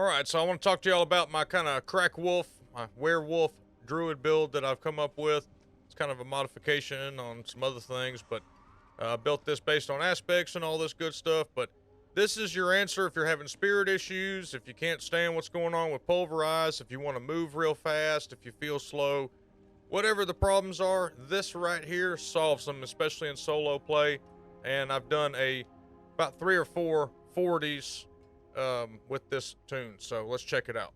Alright, so I want to talk to y'all about my kind of crack wolf, my werewolf druid build that I've come up with. It's kind of a modification on some other things, but I built this based on aspects and all this good stuff. But this is your answer if you're having spirit issues, if you can't stand what's going on with pulverize, if you want to move real fast, if you feel slow, whatever the problems are, this right here solves them, especially in solo play. And I've done about 3 or 4 40s with this tune, so let's check it out.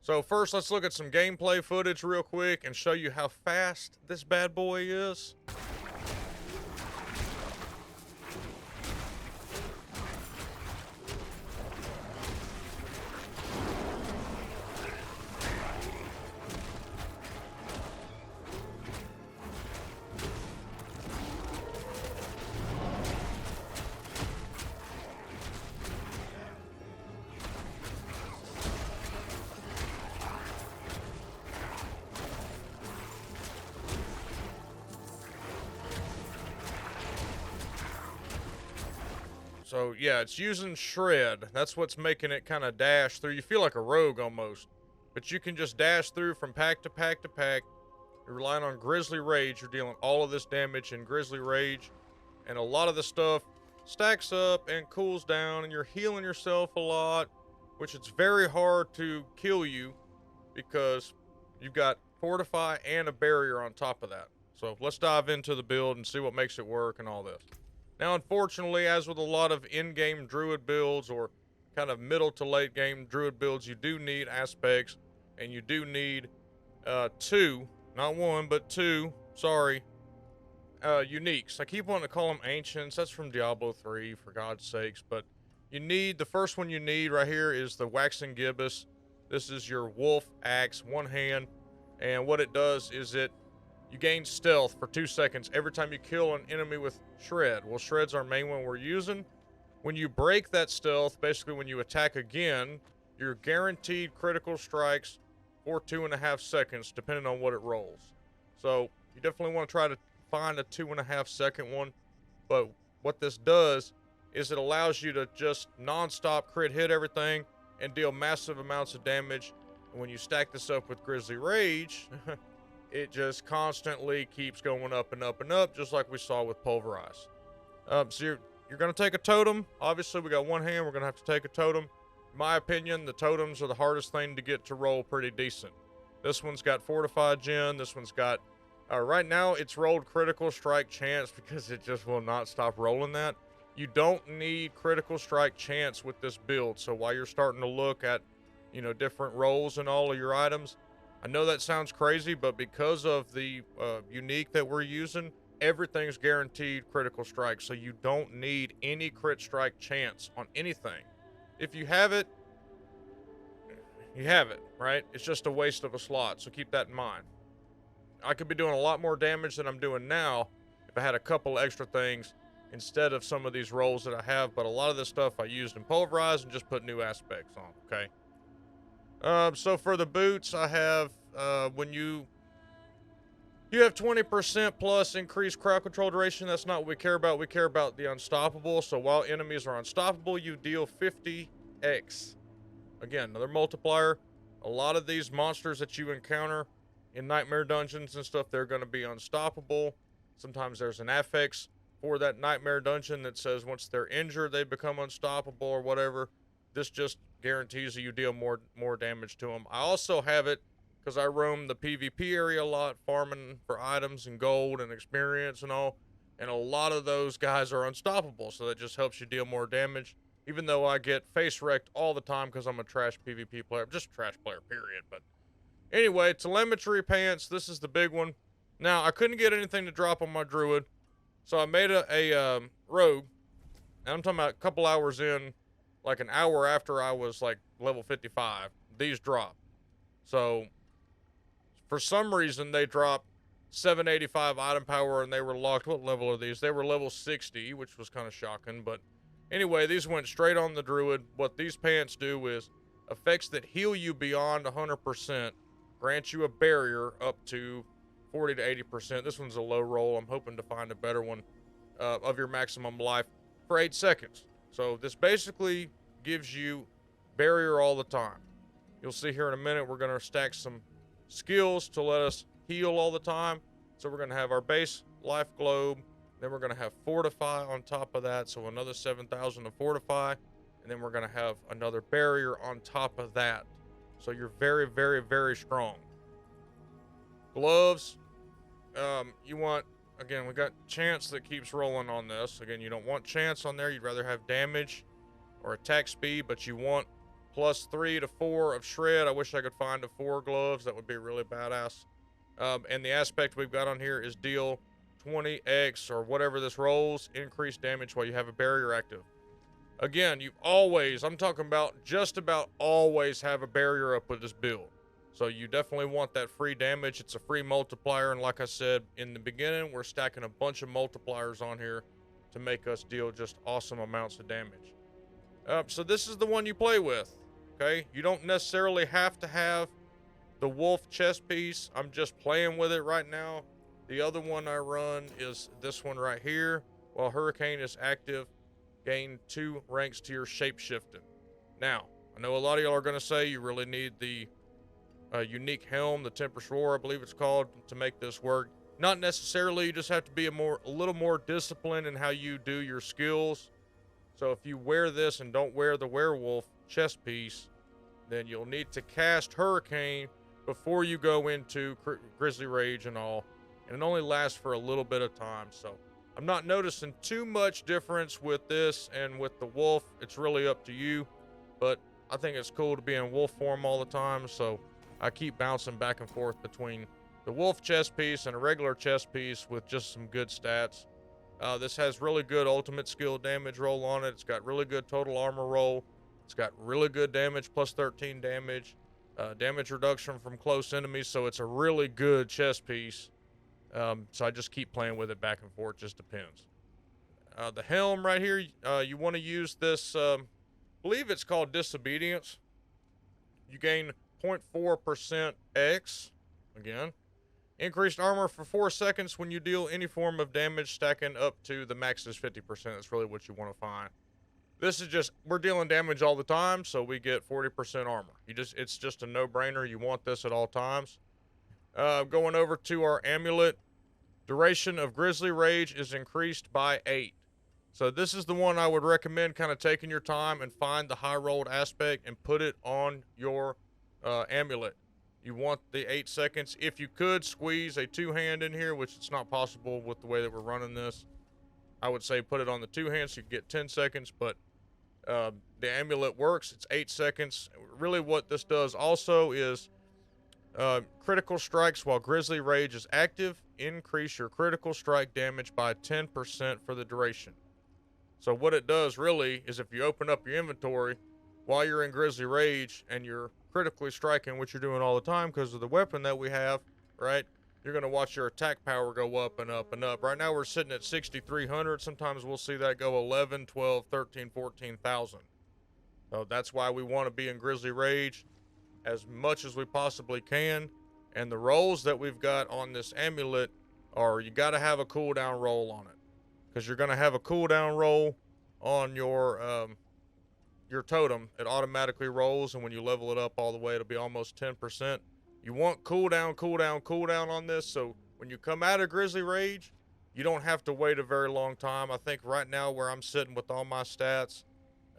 So first, let's look at some gameplay footage real quick and show you how fast this bad boy is. So yeah, it's using shred. That's what's making it kind of dash through. You feel like a rogue almost, but you can just dash through from pack to pack to pack. You're relying on Grizzly Rage. You're dealing all of this damage in Grizzly Rage, and a lot of the stuff stacks up and cools down, and you're healing yourself a lot, which it's very hard to kill you because you've got Fortify and a barrier on top of that. So let's dive into the build and see what makes it work and all this. Now, unfortunately, as with a lot of in-game druid builds or kind of middle to late game druid builds, you do need aspects, and you do need 2, not 1, but 2, sorry, uniques. I keep wanting to call them ancients. That's from Diablo 3, for God's sakes. But you need, the first one you need right here is the Waxing Gibbous. This is your wolf axe, one hand, and what it does is you gain stealth for 2 seconds every time you kill an enemy with shred. Well, shred's our main one we're using. When you break that stealth, basically when you attack again, you're guaranteed critical strikes for 2.5 seconds, depending on what it rolls. So you definitely want to try to find a 2.5 second one. But what this does is it allows you to just non-stop crit hit everything and deal massive amounts of damage. And when you stack this up with Grizzly Rage, it just constantly keeps going up and up and up, just like we saw with Pulverize. So you're going to take a totem. Obviously, we got one hand. We're going to have to take a totem. In my opinion, the totems are the hardest thing to get to roll pretty decent. This one's got Fortified Gen. This one's got... right now, it's rolled Critical Strike Chance because it just will not stop rolling that. You don't need Critical Strike Chance with this build. So while you're starting to look at, different rolls and all of your items, I know that sounds crazy, but because of the unique that we're using, everything's guaranteed critical strike, so you don't need any crit strike chance on anything. If you have it, you have it, right? It's just a waste of a slot, so keep that in mind. I could be doing a lot more damage than I'm doing now if I had a couple extra things instead of some of these rolls that I have, but a lot of this stuff I used in Pulverize and just put new aspects on, okay? So for the boots, I have, when you have 20% plus increased crowd control duration. That's not what we care about. We care about the unstoppable. So while enemies are unstoppable, you deal 50x. Again, another multiplier. A lot of these monsters that you encounter in nightmare dungeons and stuff, they're going to be unstoppable. Sometimes there's an affix for that nightmare dungeon that says once they're injured, they become unstoppable or whatever. This just guarantees that you deal more damage to them. I also have it because I roam the PvP area a lot, farming for items and gold and experience and all. And a lot of those guys are unstoppable, so that just helps you deal more damage. Even though I get face wrecked all the time because I'm a trash PvP player. Just a trash player, period. But anyway, telemetry pants. This is the big one. Now, I couldn't get anything to drop on my druid, so I made a rogue. And I'm talking about a couple hours in, like an hour after I was like level 55, these dropped. So for some reason they dropped 785 item power and they were locked. What level are these? They were level 60, which was kind of shocking. But anyway, these went straight on the druid. What these pants do is effects that heal you beyond 100% grant you a barrier up to 40 to 80%. This one's a low roll. I'm hoping to find a better one of your maximum life for 8 seconds. So this basically gives you barrier all the time. You'll see here in a minute, we're going to stack some skills to let us heal all the time. So we're going to have our base life globe. Then we're going to have fortify on top of that. So another 7,000 to fortify. And then we're going to have another barrier on top of that. So you're very, very, very strong. Gloves. You want, again, we got chance that keeps rolling on this. Again, you don't want chance on there. You'd rather have damage or attack speed, but you want +3 to 4 of shred. I wish I could find a 4 gloves. That would be really badass. And the aspect we've got on here is deal 20x or whatever this rolls, increased damage while you have a barrier active. Again, you always, I'm talking about just about always have a barrier up with this build. So you definitely want that free damage. It's a free multiplier. And like I said in the beginning, we're stacking a bunch of multipliers on here to make us deal just awesome amounts of damage. So this is the one you play with. Okay, you don't necessarily have to have the wolf chest piece. I'm just playing with it right now. The other one I run is this one right here. While Hurricane is active, gain 2 ranks to your shapeshifting. Now, I know a lot of y'all are going to say you really need the unique helm, the Tempest Roar, I believe it's called, to make this work. Not necessarily. You just have to be a little more disciplined in how you do your skills. So if you wear this and don't wear the werewolf chest piece, then you'll need to cast Hurricane before you go into Grizzly Rage and all. And it only lasts for a little bit of time. So I'm not noticing too much difference with this and with the wolf. It's really up to you. But I think it's cool to be in wolf form all the time. So I keep bouncing back and forth between the wolf chest piece and a regular chest piece with just some good stats. This has really good ultimate skill damage roll on it. It's got really good total armor roll. It's got really good damage, +13 damage. Damage reduction from close enemies. So it's a really good chest piece. So I just keep playing with it back and forth. Just depends. The helm right here, you want to use this, I believe it's called Disobedience. You gain 0.4% X, again. Increased armor for 4 seconds when you deal any form of damage, stacking up to the max is 50%. That's really what you want to find. This is just, we're dealing damage all the time, so we get 40% armor. It's just a no-brainer. You want this at all times. Going over to our amulet, duration of Grizzly Rage is increased by 8. So this is the one I would recommend kind of taking your time and find the high rolled aspect and put it on your amulet. You want the 8 seconds. If you could squeeze a 2-hand in here, which it's not possible with the way that we're running this, I would say put it on the 2-hand so you get 10 seconds, but the amulet works. It's 8 seconds. Really what this does also is critical strikes while Grizzly Rage is active. Increase your critical strike damage by 10% for the duration. So what it does really is if you open up your inventory while you're in Grizzly Rage and you're critically striking, which you're doing all the time because of the weapon that we have, right? You're going to watch your attack power go up and up and up. Right now we're sitting at 6,300. Sometimes we'll see that go 11, 12, 13, 14,000. So that's why we want to be in Grizzly Rage as much as we possibly can. And the rolls that we've got on this amulet are, you got to have a cooldown roll on it, because you're going to have a cooldown roll on your totem. It automatically rolls, and when you level it up all the way, it'll be almost 10%. You want cooldown, cooldown, cooldown on this, so when you come out of Grizzly Rage, you don't have to wait a very long time. I think right now where I'm sitting with all my stats,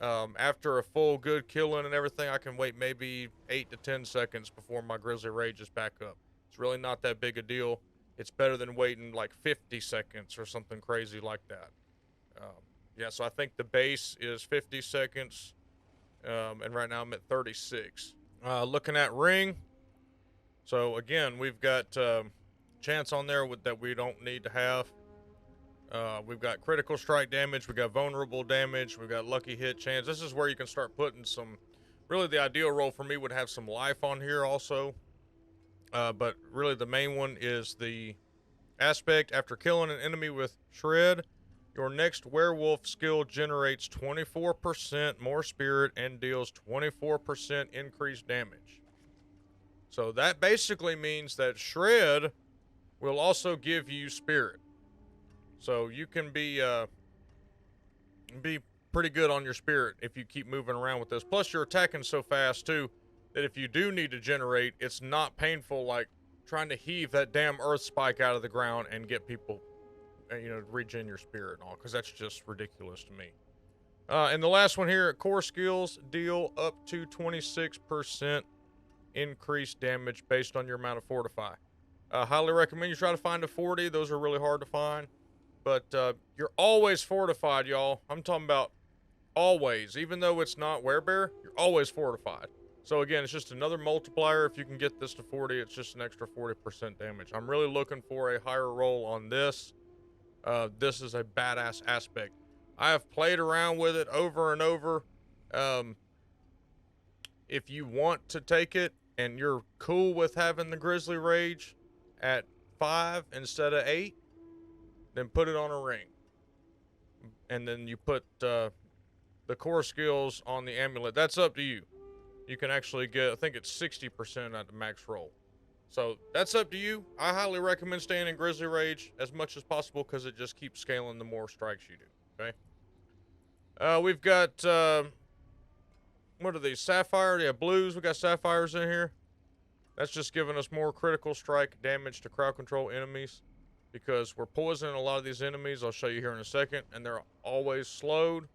after a full good killing and everything, I can wait maybe 8 to 10 seconds before my Grizzly Rage is back up. It's really not that big a deal. It's better than waiting like 50 seconds or something crazy like that. Yeah, so I think the base is 50 seconds, and right now I'm at 36. Looking at ring. So again, we've got chance on there that we don't need to have. We've got critical strike damage, we've got vulnerable damage, we've got lucky hit chance. This is where you can start putting some, really the ideal roll for me would have some life on here also. But really the main one is the aspect. After killing an enemy with shred, your next werewolf skill generates 24% more spirit and deals 24% increased damage. So that basically means that shred, will also give you spirit. So you can be pretty good on your spirit if you keep moving around with this. Plus, you're attacking so fast too that if you do need to generate, it's not painful like trying to heave that damn earth spike out of the ground and get people, you know, regen your spirit and all, because that's just ridiculous to me. And the last one here, core skills deal up to 26% increased damage based on your amount of fortify. Highly recommend you try to find a 40. Those are really hard to find, but you're always fortified, y'all. I'm talking about always. Even though it's not werebear, you're always fortified. So again, it's just another multiplier. If you can get this to 40, it's just an extra 40% damage. I'm really looking for a higher roll on this. This is a badass aspect. I have played around with it over and over. If you want to take it and you're cool with having the Grizzly Rage at 5 instead of 8, then put it on a ring. And then you put the core skills on the amulet. That's up to you. You can actually get, I think it's 60% at the max roll. So that's up to you. I highly recommend staying in Grizzly Rage as much as possible because it just keeps scaling the more strikes you do. Okay. We've got, what are these? Sapphire? Yeah, blues. We got sapphires in here. That's just giving us more critical strike damage to crowd control enemies because we're poisoning a lot of these enemies. I'll show you here in a second. And they're always slowed.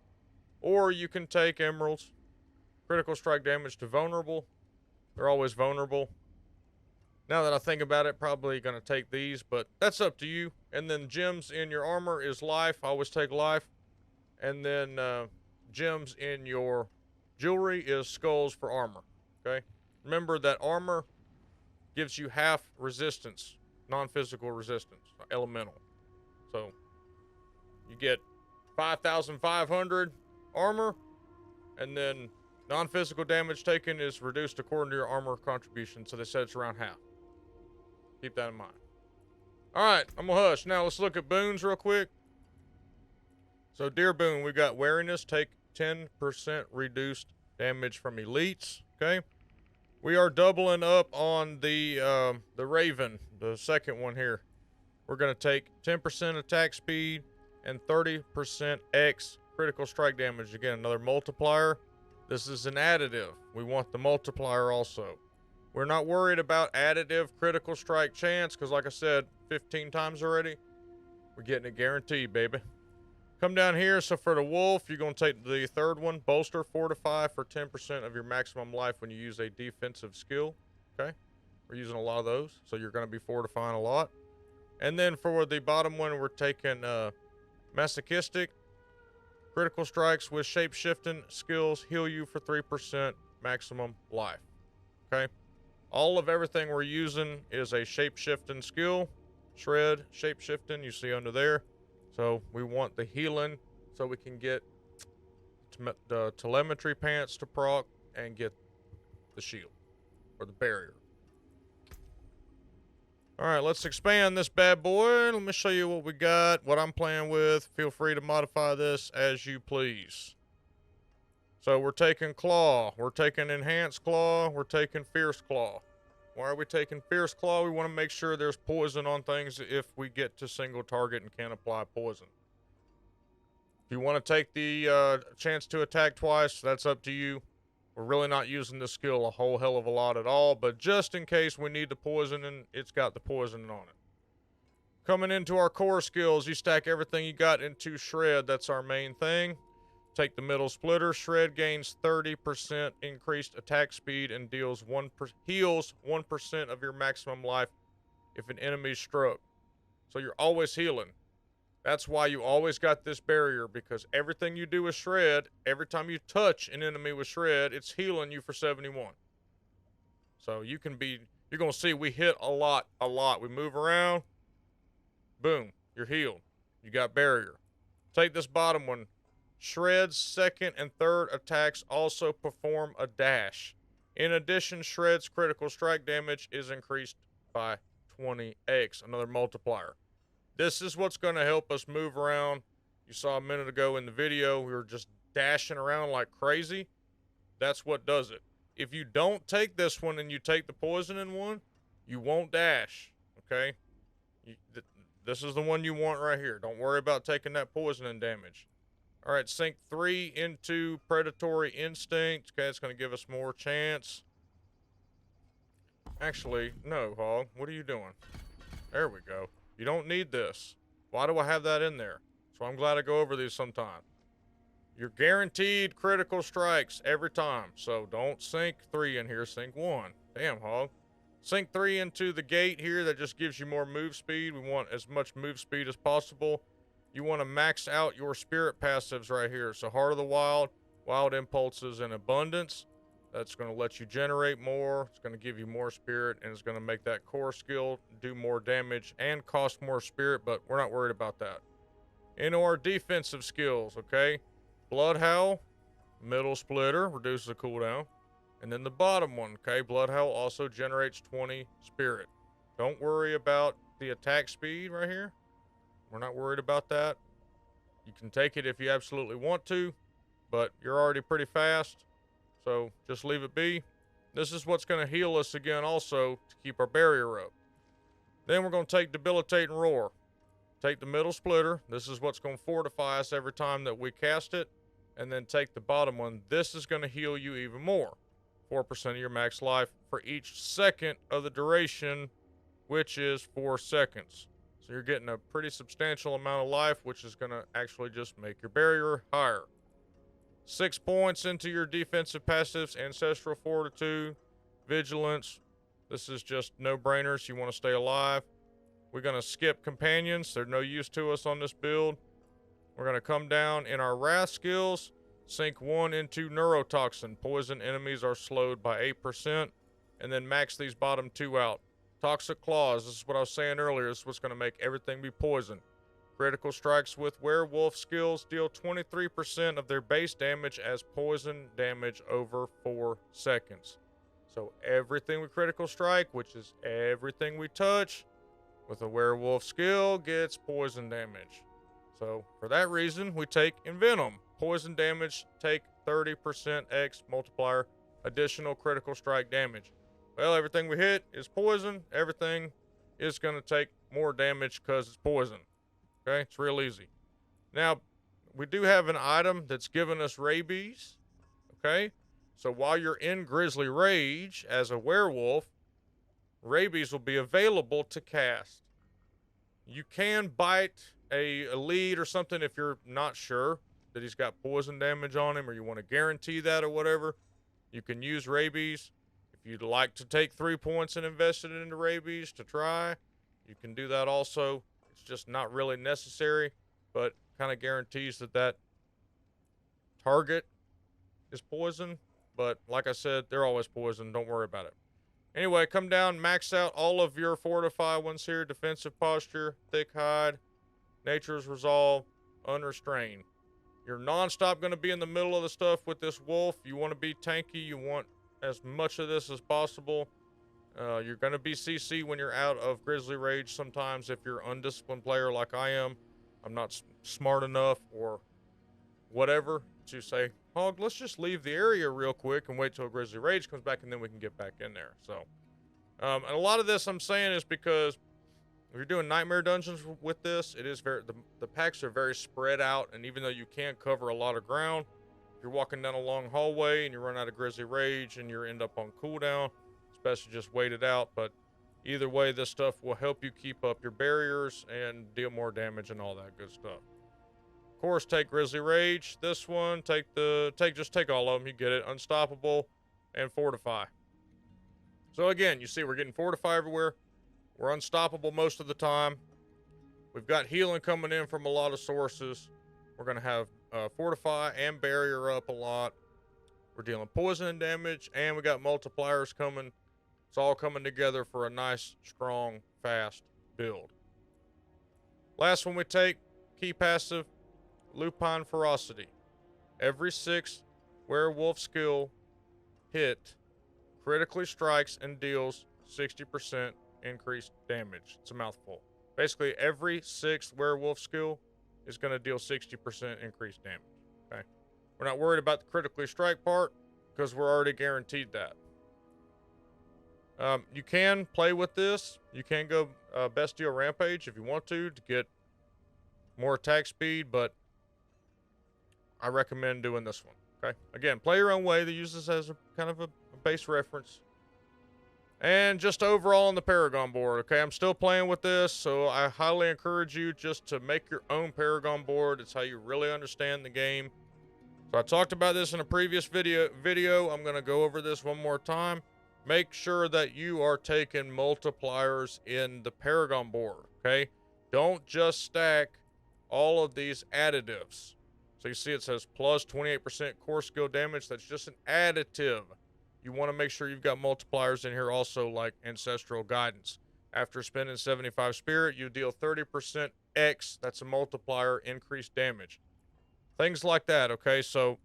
Or you can take emeralds. Critical strike damage to vulnerable. They're always vulnerable. Now that I think about it, probably going to take these, but that's up to you. And then gems in your armor is life. I always take life. And then gems in your jewelry is skulls for armor. Okay? Remember that armor gives you half resistance, non-physical resistance, elemental. So you get 5,500 armor, and then non-physical damage taken is reduced according to your armor contribution, so they said it's around half. Keep that in mind. Alright, I'm gonna hush. Now let's look at boons real quick. So dear boon, we got wariness, take 10% reduced damage from elites. Okay. We are doubling up on the Raven, the second one here. We're gonna take 10% attack speed and 30% X critical strike damage. Again, another multiplier. This is an additive. We want the multiplier also. We're not worried about additive critical strike chance because, like I said 15 times already, we're getting it guaranteed, baby. Come down here. So for the wolf, you're going to take the third one, bolster, fortify for 10% of your maximum life when you use a defensive skill. Okay. We're using a lot of those, so you're going to be fortifying a lot. And then for the bottom one, we're taking masochistic. Critical strikes with shape-shifting skills heal you for 3% maximum life. Okay? All of everything we're using is a shape-shifting skill. Shred, shape-shifting, you see under there. So we want the healing so we can get the telemetry pants to proc and get the shield or the barrier. All right, let's expand this bad boy. Let me show you what we got, what I'm playing with. Feel free to modify this as you please. So we're taking claw, we're taking enhanced claw, we're taking fierce claw. Why are we taking fierce claw? We want to make sure there's poison on things if we get to single target and can't apply poison. If you want to take the chance to attack twice, that's up to you. We're really not using this skill a whole hell of a lot at all, but just in case we need the poison, and it's got the poison on it. Coming into our core skills, you stack everything you got into shred. That's our main thing. Take the middle splitter. Shred gains 30% increased attack speed and heals 1% of your maximum life if an enemy is struck. So you're always healing. That's why you always got this barrier, because everything you do with shred, every time you touch an enemy with shred, it's healing you for 71. So you can be, you're going to see we hit a lot. We move around, boom, you're healed. You got barrier. Take this bottom one. Shred's second and third attacks also perform a dash. In addition, Shred's critical strike damage is increased by 20x, another multiplier. This is what's going to help us move around. You saw a minute ago in the video, we were just dashing around like crazy. That's what does it. If you don't take this one and you take the poison in one, you won't dash, okay? This is the one you want right here. Don't worry about taking that poisoning damage. All right, sink 3 into Predatory Instinct. Okay, it's going to give us more chance. Actually, no, Hawg. What are you doing? There we go. You don't need this. Why do I have that in there? So I'm glad I go over these sometime. You're guaranteed critical strikes every time. So don't sink 3 in here. Sink 1. Damn, Hawg. Sink 3 into the gate here. That just gives you more move speed. We want as much move speed as possible. You want to max out your spirit passives right here. So Heart of the Wild, Wild Impulses, and Abundance. That's going to let you generate more. It's going to give you more spirit, and it's going to make that core skill do more damage and cost more spirit, but we're not worried about that. Into our defensive skills, okay? Blood Howl, Middle Splitter, reduces the cooldown. And then the bottom one, okay? Blood Howl also generates 20 spirit. Don't worry about the attack speed right here. We're not worried about that. You can take it if you absolutely want to, but you're already pretty fast. So just leave it be. This is what's going to heal us again also to keep our barrier up. Then we're going to take Debilitate and Roar. Take the Middle Splitter. This is what's going to fortify us every time that we cast it. And then take the bottom one. This is going to heal you even more. 4% of your max life for each second of the duration, which is 4 seconds. So you're getting a pretty substantial amount of life, which is going to actually just make your barrier higher. 6 points into your defensive passives, Ancestral Fortitude, Vigilance. This is just no-brainers. You want to stay alive. We're going to skip Companions. They're no use to us on this build. We're going to come down in our Wrath skills. Sink 1 into Neurotoxin. Poison enemies are slowed by 8%. And then max these bottom 2 out. Toxic Claws. This is what I was saying earlier. This is what's going to make everything be poison. Critical strikes with werewolf skills deal 23% of their base damage as poison damage over 4 seconds. So everything with critical strike, which is everything we touch, with a werewolf skill gets poison damage. So for that reason, we take Envenom. Poison damage, take 30% X multiplier, additional critical strike damage. Well, everything we hit is poison. Everything is going to take more damage because it's poison. Okay, it's real easy. Now, we do have an item that's giving us rabies. Okay, so while you're in Grizzly Rage as a werewolf, rabies will be available to cast. You can bite a lead or something if you're not sure that he's got poison damage on him or you want to guarantee that or whatever. You can use rabies. If you'd like to take 3 points and invest it into rabies to try, you can do that also. It's just not really necessary, but kind of guarantees that that target is poison. But like I said, they're always poison. Don't worry about it. Anyway, come down, max out all of your fortify ones here. Defensive Posture, Thick Hide, Nature's Resolve, Unrestrained. You're non-stop going to be in the middle of the stuff with this wolf. You want to be tanky. You want as much of this as possible. You're going to be CC when you're out of Grizzly Rage sometimes if you're an undisciplined player like I am. I'm not smart enough or whatever to say, Hawg, let's just leave the area real quick and wait till Grizzly Rage comes back and then we can get back in there. So, and a lot of this I'm saying is because if you're doing Nightmare Dungeons with this, it is the packs are very spread out, and even though you can cover a lot of ground, if you're walking down a long hallway and you run out of Grizzly Rage and you end up on cooldown, it's best to just wait it out. But either way, this stuff will help you keep up your barriers and deal more damage and all that good stuff. Of course, take Grizzly Rage. This one, just take all of them. You get it. Unstoppable and Fortify. So again, you see we're getting Fortify everywhere. We're unstoppable most of the time. We've got healing coming in from a lot of sources. We're going to have Fortify and Barrier up a lot. We're dealing poison and damage, and we got multipliers coming. It's all coming together for a nice, strong, fast build. Last one we take, key passive, Lupine Ferocity. Every 6 werewolf skill hit critically strikes and deals 60% increased damage. It's a mouthful. Basically, every 6th werewolf skill is going to deal 60% increased damage. Okay, we're not worried about the critically strike part because we're already guaranteed that. You can play with this. You can go Bestial Rampage if you want to get more attack speed, but I recommend doing this one. Okay. Again, play your own way. They use this as a kind of a base reference. And just overall on the Paragon board, okay, I'm still playing with this, so I highly encourage you just to make your own Paragon board. It's how you really understand the game. So I talked about this in a previous video. I'm going to go over this one more time. Make sure that you are taking multipliers in the Paragon board, okay? Don't just stack all of these additives. So you see it says plus 28% core skill damage. That's just an additive. You want to make sure you've got multipliers in here also, like Ancestral Guidance. After spending 75 spirit, you deal 30% X. That's a multiplier, increased damage. Things like that, okay? So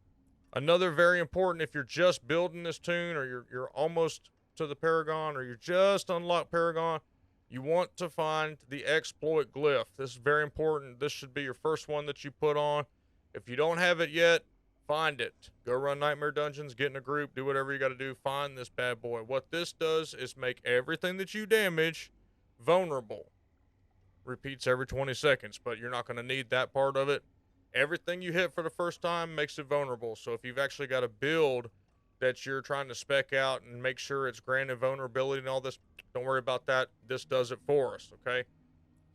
another very important, if you're just building this toon, or you're almost to the Paragon, or you just unlocked Paragon, you want to find the exploit glyph. This is very important. This should be your first one that you put on. If you don't have it yet, find it. Go run Nightmare Dungeons, get in a group, do whatever you got to do. Find this bad boy. What this does is make everything that you damage vulnerable. Repeats every 20 seconds, but you're not going to need that part of it. Everything you hit for the first time makes it vulnerable. So if you've actually got a build that you're trying to spec out and make sure it's granted vulnerability and all this, don't worry about that. This does it for us, okay?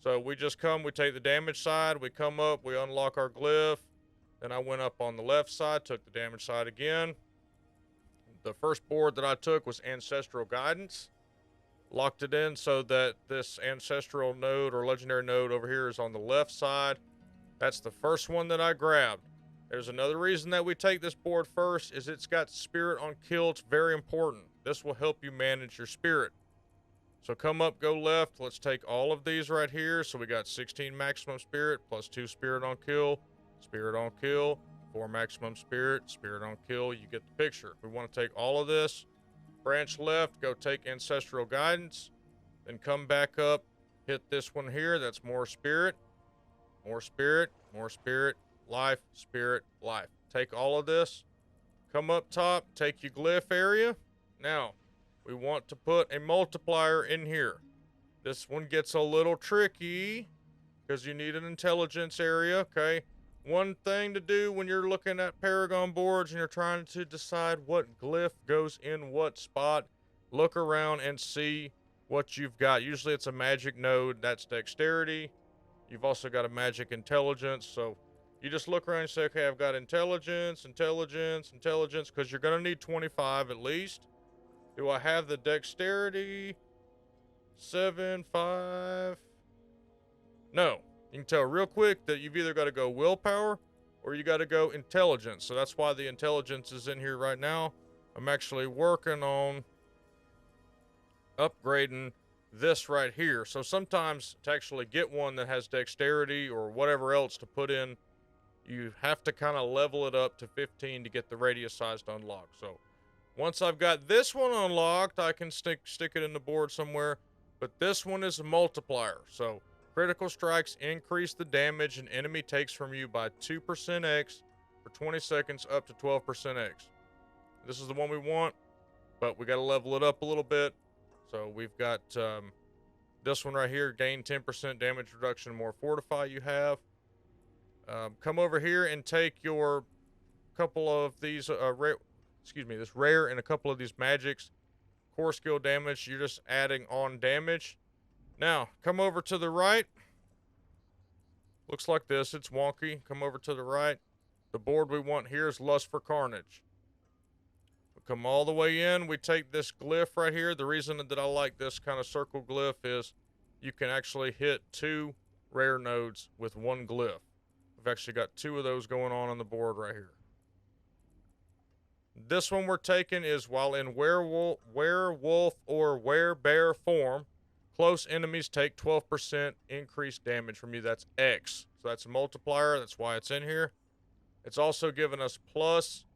So we just come, we take the damage side, we come up, we unlock our glyph. Then I went up on the left side, took the damage side again. The first board that I took was Ancestral Guidance. Locked it in so that this Ancestral node or Legendary node over here is on the left side. That's the first one that I grabbed. There's another reason that we take this board first, is it's got Spirit on Kill. It's very important. This will help you manage your Spirit. So come up, go left. Let's take all of these right here. So we got 16 maximum Spirit plus 2 Spirit on Kill. Spirit on Kill, 4 maximum Spirit, Spirit on Kill. You get the picture. If we want to take all of this, branch left, go take Ancestral Guidance, then come back up, hit this one here. That's more Spirit, more Spirit, more Spirit, life, Spirit, life. Take all of this, come up top, take your glyph area. Now, we want to put a multiplier in here. This one gets a little tricky because you need an intelligence area, okay? One thing to do when you're looking at Paragon boards and you're trying to decide what glyph goes in what spot, look around and see what you've got. Usually it's a magic node, that's dexterity. You've also got a magic intelligence. So you just look around and say, okay, I've got intelligence, intelligence, intelligence, because you're going to need 25 at least. Do I have the dexterity? 7, 5? No. You can tell real quick that you've either got to go willpower or you got to go intelligence. So that's why the intelligence is in here right now. I'm actually working on upgrading this right here. So sometimes to actually get one that has dexterity or whatever else to put in, you have to kind of level it up to 15 to get the radius size to unlock. So once I've got this one unlocked, I can stick it in the board somewhere. But this one is a multiplier. So critical strikes increase the damage an enemy takes from you by 2% X for 20 seconds up to 12% X. This is the one we want, but we got to level it up a little bit. So we've got this one right here, gain 10% damage reduction, more fortify you have. Come over here and take your couple of these, this rare and a couple of these magics. Core skill damage, you're just adding on damage. Now, come over to the right. Looks like this. It's wonky. Come over to the right. The board we want here is Lust for Carnage. We come all the way in. We take this glyph right here. The reason that I like this kind of circle glyph is you can actually hit 2 rare nodes with 1 glyph. We've actually got 2 of those going on the board right here. This one we're taking is while in werewolf or werebear form, close enemies take 12% increased damage from you. That's X. So that's a multiplier. That's why it's in here. It's also giving us plus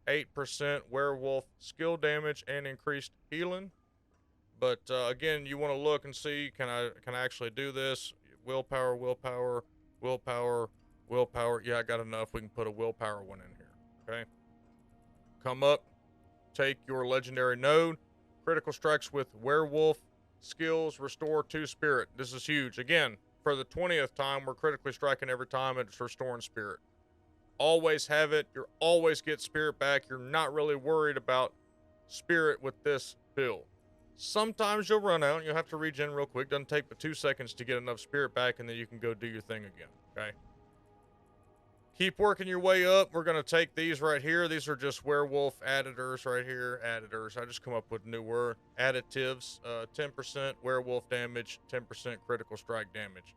8% werewolf skill damage and increased healing. But again, you want to look and see, can I actually do this? Willpower, willpower, willpower, willpower. Yeah, I got enough. We can put a willpower one in here. Okay. Come up, take your legendary node. Critical strikes with werewolf skills restore 2 spirit. This is huge. Again, for the 20th time, we're critically striking every time and it's restoring spirit. Always have it. You always get spirit back. You're not really worried about spirit with this build. Sometimes you'll run out and you'll have to regen real quick. Doesn't take but 2 seconds to get enough spirit back, and then you can go do your thing again. Okay. Keep working your way up. We're going to take these right here. These are just werewolf additors right here. Additors. I just come up with a new word. Additives. 10% werewolf damage, 10% critical strike damage.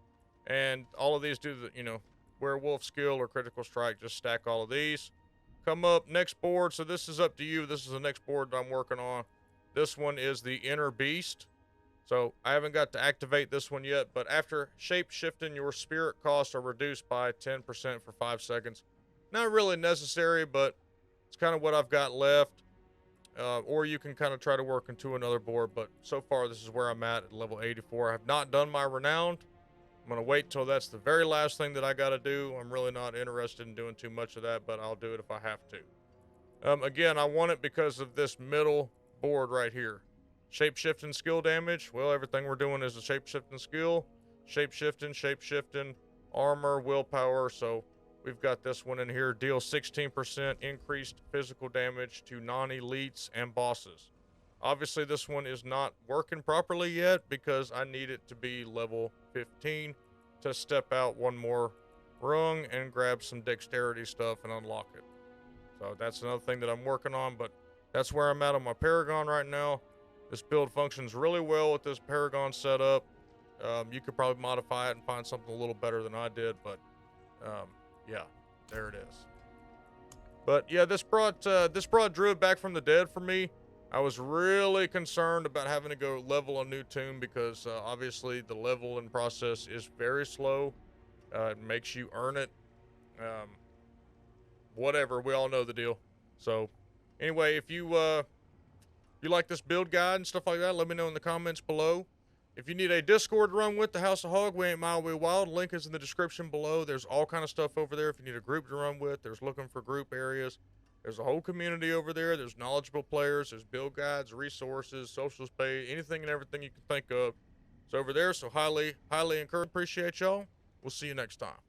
And all of these do the, you know, werewolf skill or critical strike. Just stack all of these. Come up. Next board. So this is up to you. This is the next board that I'm working on. This one is the Inner Beast. So I haven't got to activate this one yet, but after shape shifting, your spirit costs are reduced by 10% for 5 seconds. Not really necessary, but it's kind of what I've got left. Or you can kind of try to work into another board, but so far this is where I'm at level 84. I have not done my Renowned. I'm going to wait till that's the very last thing that I got to do. I'm really not interested in doing too much of that, but I'll do it if I have to. Again, I want it because of this middle board right here. Shape-shifting skill damage. Well, everything we're doing is a shape-shifting skill. Shape-shifting, armor, willpower. So we've got this one in here. Deal 16% increased physical damage to non-elites and bosses. Obviously, this one is not working properly yet because I need it to be level 15 to step out one more rung and grab some dexterity stuff and unlock it. So that's another thing that I'm working on, but that's where I'm at on my Paragon right now. This build functions really well with this Paragon setup. You could probably modify it and find something a little better than I did, but yeah, there it is. But yeah, this brought Druid back from the dead for me. I was really concerned about having to go level a new tomb because obviously the leveling process is very slow. It makes you earn it. Whatever, we all know the deal. So anyway, if you like this build guide and stuff like that, let me know in the comments below. If you need a Discord to run with the House of Hawg, we ain't Mile We Wild. Link is in the description below. There's all kind of stuff over there. If you need a group to run with, there's looking for group areas. There's a whole community over there. There's knowledgeable players. There's build guides, resources, social space, anything and everything you can think of. It's over there. So highly encourage. Appreciate y'all. We'll see you next time.